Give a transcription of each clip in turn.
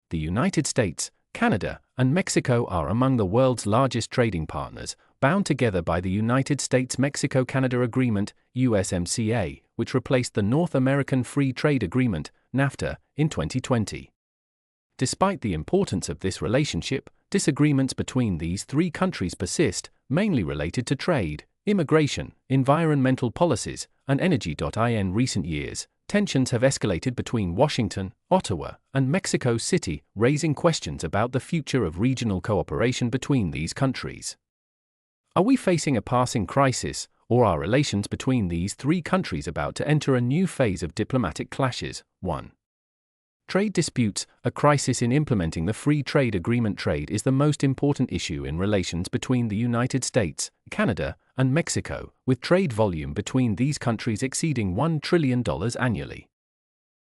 The United States, Canada, and Mexico are among the world's largest trading partners, bound together by the United States-Mexico-Canada Agreement, USMCA, which replaced the North American Free Trade Agreement, NAFTA, in 2020. Despite the importance of this relationship, disagreements between these three countries persist, mainly related to trade, immigration, environmental policies, and energy. In recent years, tensions have escalated between Washington, Ottawa, and Mexico City, raising questions about the future of regional cooperation between these countries. Are we facing a passing crisis, or are relations between these three countries about to enter a new phase of diplomatic clashes? 1. Trade disputes. A crisis in implementing the Free Trade Agreement. Trade is the most important issue in relations between the United States, Canada, and Mexico, with trade volume between these countries exceeding $1 trillion annually.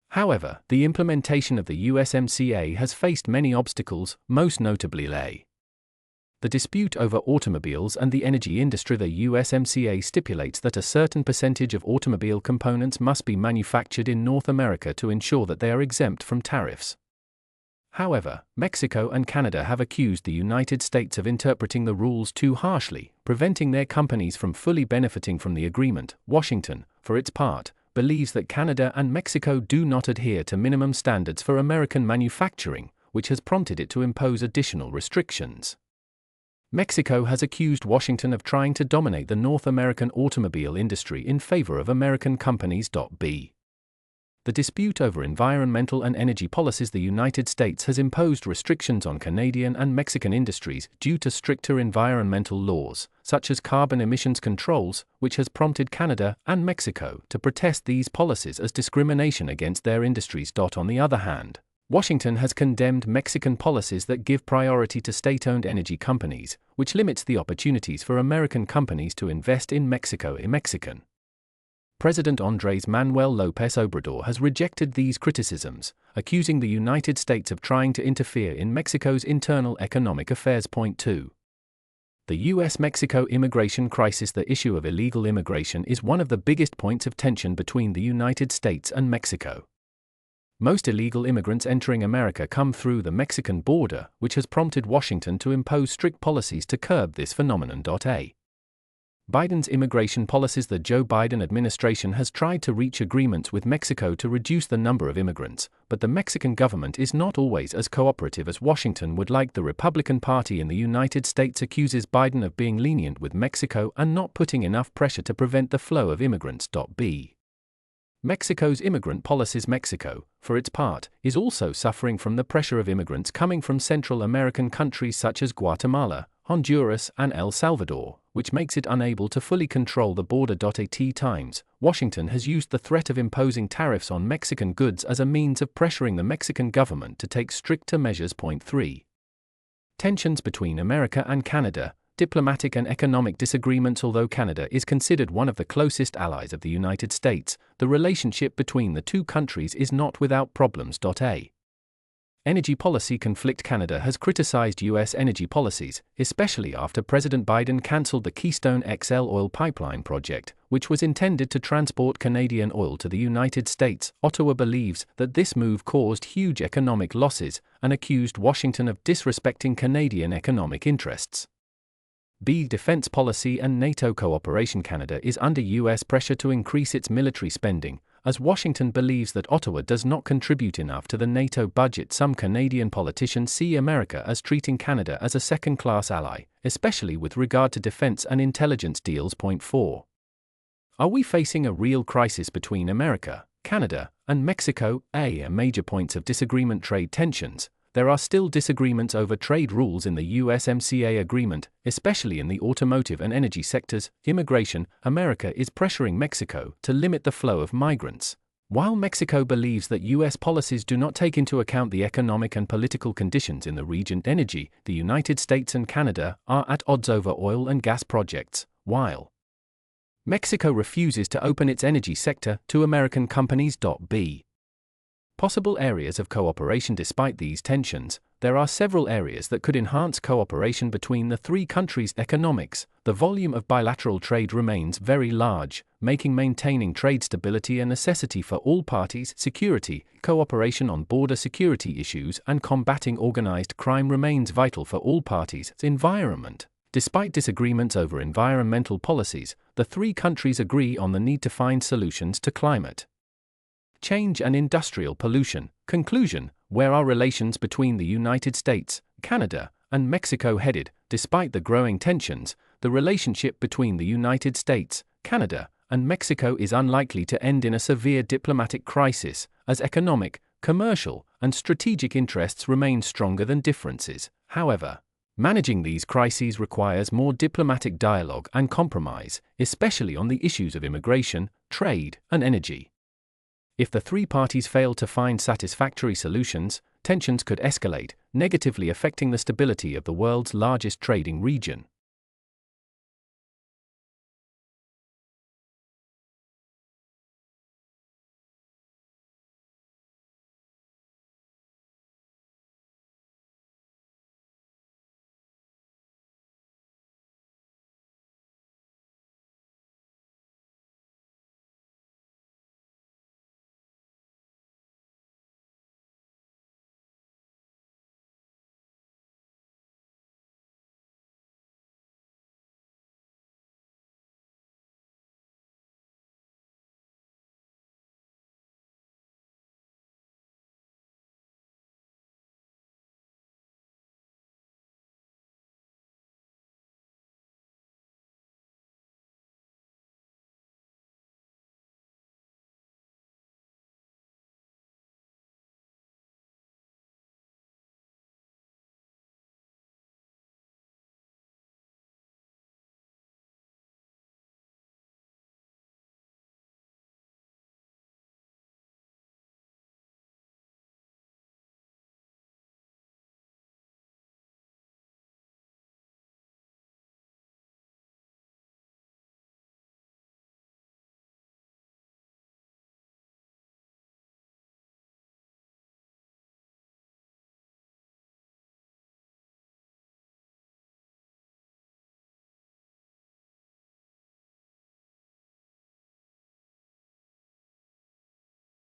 However, the implementation of the USMCA has faced many obstacles, most notably the dispute over automobiles and the energy industry. The USMCA stipulates that a certain percentage of automobile components must be manufactured in North America to ensure that they are exempt from tariffs. However, Mexico and Canada have accused the United States of interpreting the rules too harshly, preventing their companies from fully benefiting from the agreement. Washington, for its part, believes that Canada and Mexico do not adhere to minimum standards for American manufacturing, which has prompted it to impose additional restrictions. Mexico has accused Washington of trying to dominate the North American automobile industry in favor of American companies. B. The dispute over environmental and energy policies. The United States has imposed restrictions on Canadian and Mexican industries due to stricter environmental laws, such as carbon emissions controls, which has prompted Canada and Mexico to protest these policies as discrimination against their industries. On the other hand, Washington has condemned Mexican policies that give priority to state-owned energy companies, which limits the opportunities for American companies to invest in Mexico. Mexican President Andrés Manuel López Obrador has rejected these criticisms, accusing the United States of trying to interfere in Mexico's internal economic affairs. 2. The U.S.-Mexico immigration crisis. The issue of illegal immigration is one of the biggest points of tension between the United States and Mexico. Most illegal immigrants entering America come through the Mexican border, which has prompted Washington to impose strict policies to curb this phenomenon. Biden's immigration policies. The Joe Biden administration has tried to reach agreements with Mexico to reduce the number of immigrants, but the Mexican government is not always as cooperative as Washington would like. The Republican Party in the United States accuses Biden of being lenient with Mexico and not putting enough pressure to prevent the flow of immigrants. B. Mexico's immigrant policies. Mexico, for its part, is also suffering from the pressure of immigrants coming from Central American countries such as Guatemala, Honduras, and El Salvador, which makes it unable to fully control the border. At times, Washington has used the threat of imposing tariffs on Mexican goods as a means of pressuring the Mexican government to take stricter measures. 3. Tensions between America and Canada. Diplomatic and economic disagreements. Although Canada is considered one of the closest allies of the United States, the relationship between the two countries is not without problems. Energy policy conflict. Canada has criticized U.S. energy policies, especially after President Biden canceled the Keystone XL oil pipeline project, which was intended to transport Canadian oil to the United States. Ottawa believes that this move caused huge economic losses and accused Washington of disrespecting Canadian economic interests. B. Defense policy and NATO cooperation. Canada is under U.S. pressure to increase its military spending, as Washington believes that Ottawa does not contribute enough to the NATO budget. Some Canadian politicians see America as treating Canada as a second-class ally, especially with regard to defense and intelligence deals. 4. Are we facing a real crisis between America, Canada, and Mexico? A. Major points of disagreement. Trade tensions. There are still disagreements over trade rules in the USMCA agreement, especially in the automotive and energy sectors. Immigration. America is pressuring Mexico to limit the flow of migrants. While Mexico believes that U.S. policies do not take into account the economic and political conditions in the region. Energy. The United States and Canada are at odds over oil and gas projects, while Mexico refuses to open its energy sector to American companies. B. Possible areas of cooperation. Despite these tensions, there are several areas that could enhance cooperation between the three countries' economics. The volume of bilateral trade remains very large, making maintaining trade stability a necessity for all parties. Security, cooperation on border security issues and combating organized crime remains vital for all parties. Environment. Despite disagreements over environmental policies, the three countries agree on the need to find solutions to climate change and industrial pollution. Conclusion: where are relations between the United States, Canada, and Mexico headed? Despite the growing tensions, the relationship between the United States, Canada, and Mexico is unlikely to end in a severe diplomatic crisis, as economic, commercial, and strategic interests remain stronger than differences. However, managing these crises requires more diplomatic dialogue and compromise, especially on the issues of immigration, trade, and energy. If the three parties fail to find satisfactory solutions, tensions could escalate, negatively affecting the stability of the world's largest trading region.